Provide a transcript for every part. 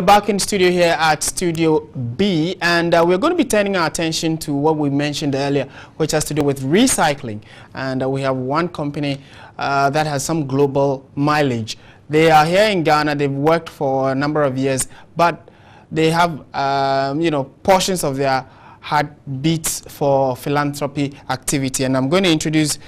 back in studio here at Studio B, and we're going to be turning our attention to what we mentioned earlier, which has to do with recycling. And we have one company that has some global mileage. They are here in Ghana. They've worked for a number of years, but they have, portions of their heart beats for philanthropy activity. And I'm going to introduce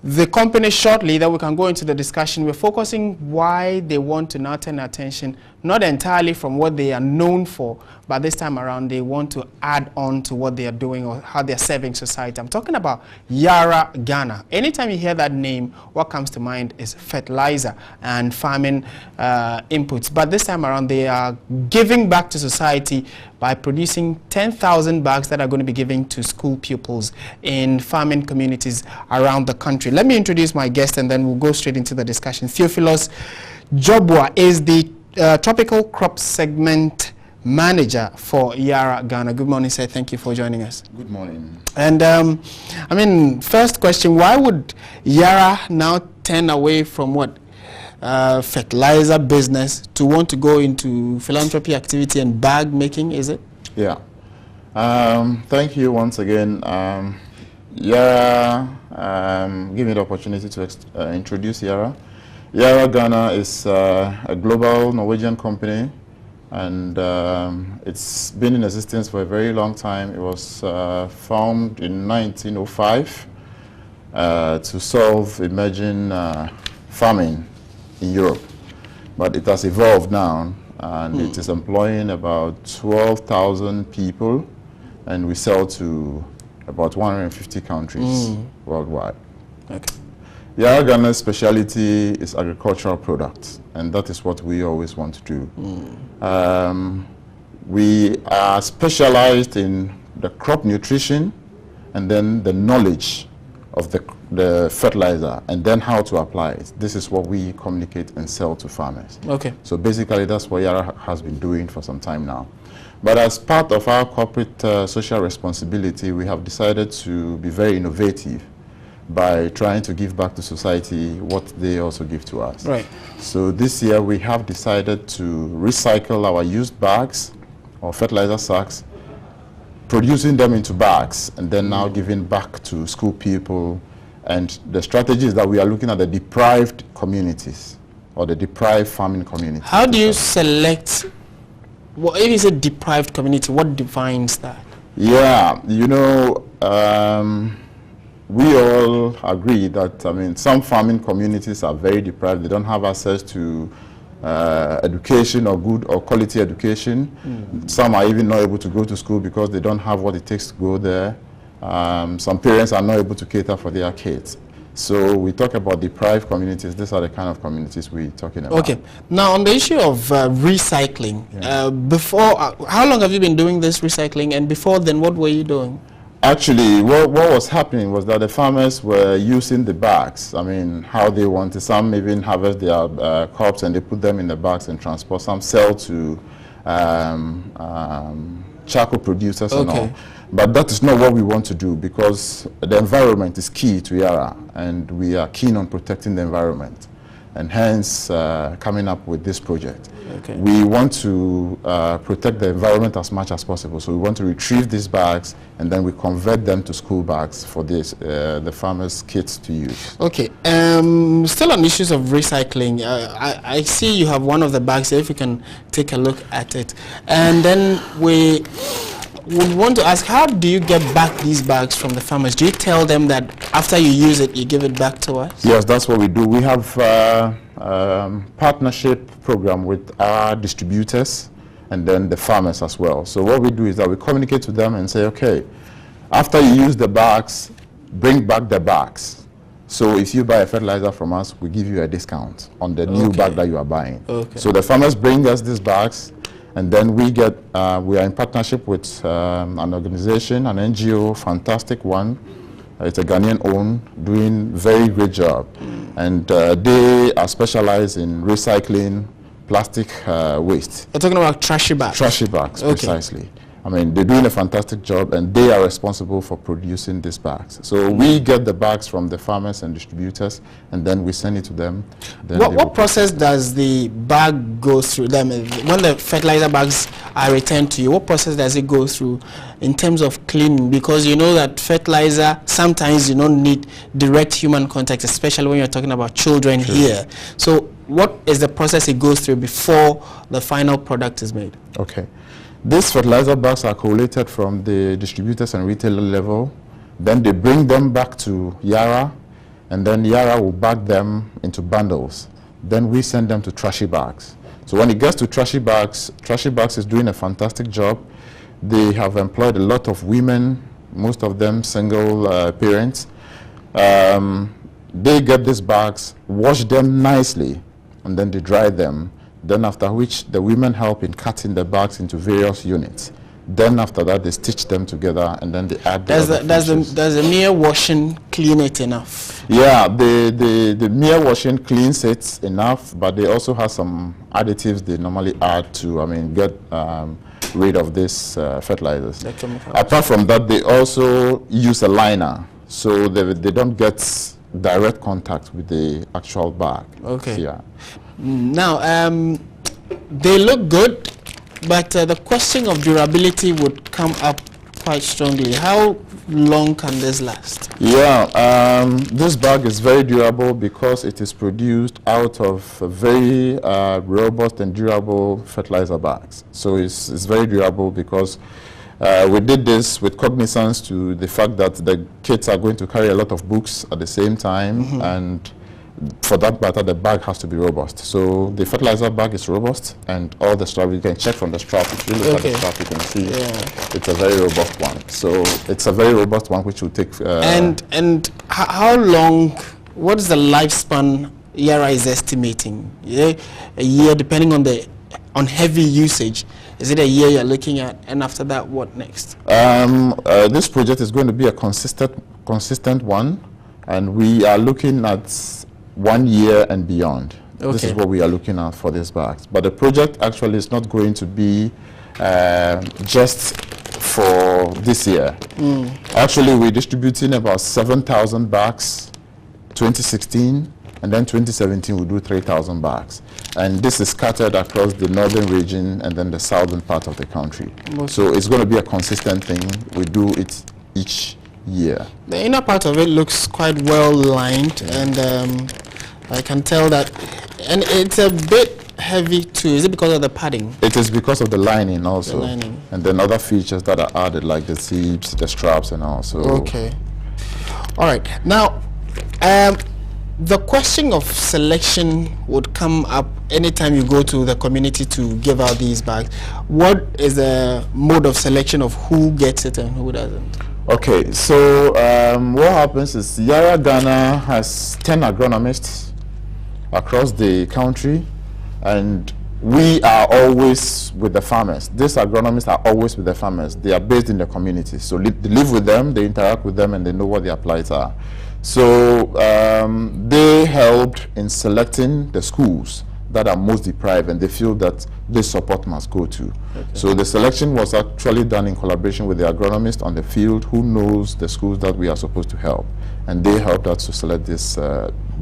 the company shortly, that we can go into the discussion. We're focusing why they want to now turn attention, not entirely from what they are known for, but this time around they want to add on to what they are doing or how they're serving society. I'm talking about Yara Ghana. Anytime you hear that name, what comes to mind is fertilizer and farming inputs. But this time around they are giving back to society by producing 10,000 bags that are going to be given to school pupils in farming communities around the country. Let me introduce my guest and then we'll go straight into the discussion. Theophilus Jobwa is the Tropical Crop Segment Manager for Yara Ghana. Good morning, sir. Thank you for joining us. Good morning. And first question, why would Yara now turn away from fertilizer business to want to go into philanthropy activity and bag making, is it? Yeah. Thank you once again. Yara, give me the opportunity to introduce Yara. Yara Ghana is a global Norwegian company, and it's been in existence for a very long time. It was formed in 1905 to solve emerging famine in Europe, but it has evolved now, and it is employing about 12,000 people, and we sell to about 150 countries worldwide. Okay. Yara Ghana's specialty is agricultural products, and that is what we always want to do. We are specialized in the crop nutrition and then the knowledge of the fertilizer and then how to apply it. This is what we communicate and sell to farmers. Okay. So basically that's what Yara has been doing for some time now. But as part of our corporate social responsibility, we have decided to be very innovative by trying to give back to society what they also give to us. Right. So this year we have decided to recycle our used bags or fertilizer sacks, producing them into bags and then now giving back to school people. And the strategy is that we are looking at the deprived communities or the deprived farming community. How do you select, if it's a deprived community, what defines that? Yeah, we all agree that, some farming communities are very deprived. They don't have access to education or good or quality education. Some are even not able to go to school because they don't have what it takes to go there. Some parents are not able to cater for their kids. So we talk about deprived communities. These are the kind of communities we're talking about. Okay. Now, on the issue of recycling, how long have you been doing this recycling? And before then, what were you doing? Actually, what was happening was that the farmers were using the bags. How they wanted. Some even harvest their crops and they put them in the bags and transport. Some sell to charcoal producers and all. But that is not what we want to do, because the environment is key to Yara, and we are keen on protecting the environment, and hence coming up with this project. Okay. We want to protect the environment as much as possible, so we want to retrieve these bags and then we convert them to school bags for the farmers' kids to use. Okay, still on issues of recycling, I see you have one of the bags here, if you can take a look at it. And then we would want to ask, how do you get back these bags from the farmers? Do you tell them that after you use it, you give it back to us? Yes, that's what we do. We have partnership program with our distributors and then the farmers as well. So what we do is that we communicate to them and say, okay, after you use the bags, bring back the bags. So if you buy a fertilizer from us, we give you a discount on the new bag that you are buying. Okay. So the farmers bring us these bags, and then we are in partnership with an organization, an NGO, fantastic one. It's a Ghanaian owned, doing very great job. And they are specialized in recycling plastic waste. You're talking about trashy bags? Trashy bags, precisely. I mean, they're doing a fantastic job, and they are responsible for producing these bags. So we get the bags from the farmers and distributors, and then we send it to them. Then what process does the bag go through? When the fertilizer bags are returned to you, what process does it go through in terms of cleaning? Because you know that fertilizer, sometimes you don't need direct human contact, especially when you're talking about children here. So what is the process it goes through before the final product is made? Okay. These fertilizer bags are collated from the distributors and retailer level. Then they bring them back to Yara, and then Yara will bag them into bundles. Then we send them to trashy bags. So when it gets to trashy bags is doing a fantastic job. They have employed a lot of women, most of them single parents. They get these bags, wash them nicely, and then they dry them. Then after which the women help in cutting the bags into various units. Then after that they stitch them together, and then they add does the mere washing clean it enough? Yeah, the mere washing cleans it enough, but they also have some additives they normally add to, I mean, get rid of these fertilizers. Apart from that, they also use a liner, so they don't get direct contact with the actual bag. Okay. Yeah. Now, they look good, but the question of durability would come up quite strongly. How long can this last? Yeah, this bag is very durable because it is produced out of very robust and durable fertilizer bags. So it's very durable because we did this with cognizance to the fact that the kids are going to carry a lot of books at the same time, and for that matter, the bag has to be robust. So the fertilizer bag is robust, and all the strap, you can check from the strap. If you look at the strap, you can see it's a very robust one. So it's a very robust one, which will take... and how long, what is the lifespan Yara is estimating? Yeah, a year, depending on heavy usage. Is it a year you're looking at, and after that, what next? This project is going to be a consistent one, and we are looking at 1 year and beyond. Okay. This is what we are looking at for these bags. But the project actually is not going to be just for this year. Actually, we're distributing about 7,000 bags 2016, and then 2017 we'll do 3,000 bags. And this is scattered across the northern region and then the southern part of the country. Okay. So it's going to be a consistent thing. We do it each year. The inner part of it looks quite well lined, and I can tell that, and it's a bit heavy too. Is it because of the padding? It is because of the lining also. The lining. And then other features that are added, like the zips, the straps, and also. Okay. All right. Now, the question of selection would come up anytime you go to the community to give out these bags. What is the mode of selection of who gets it and who doesn't? Okay, so what happens is Yara Ghana has 10 agronomists across the country, and we are always with the farmers. These agronomists are always with the farmers. They are based in the community, so they live with them, they interact with them, and they know what their plights are. So they helped in selecting the schools that are most deprived, and they feel that this support must go to. Okay. So the selection was actually done in collaboration with the agronomist on the field who knows the schools that we are supposed to help, and they helped us to select this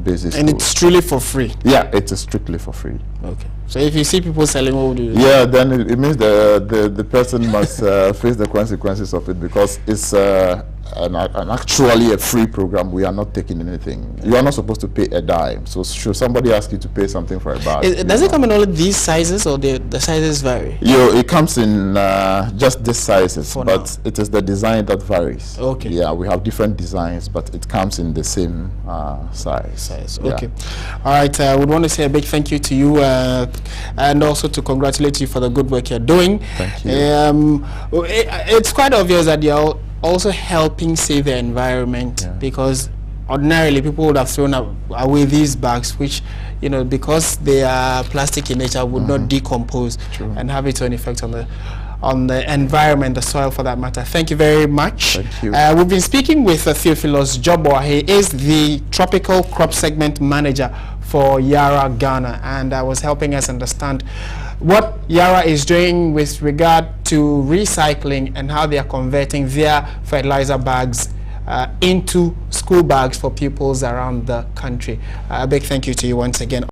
basic And schools. it's truly for free? Yeah, it is strictly for free. Okay. So if you see people selling, what would you do? Yeah, then it means the person must face the consequences of it, because it's actually a free program. We are not taking anything. You are not supposed to pay a dime. So should somebody ask you to pay something for a bag? Does it come in all of these sizes, or the sizes vary? It comes in just these sizes, but now. it is the design that varies. Okay. Yeah, we have different designs, but it comes in the same size. Okay. Yeah. All right. I would want to say a big thank you to you, and also to congratulate you for the good work you're doing. Thank you. It's quite obvious that you're also helping save the environment, because ordinarily people would have thrown away these bags, which, you know, because they are plastic in nature, would not decompose and have its own effect on the environment, the soil for that matter. Thank you very much. Thank you. We've been speaking with Theophilus Jobo. He is the Tropical Crop Segment Manager for Yara Ghana, and was helping us understand what Yara is doing with regard to recycling and how they are converting their fertilizer bags into school bags for pupils around the country. A big thank you to you once again.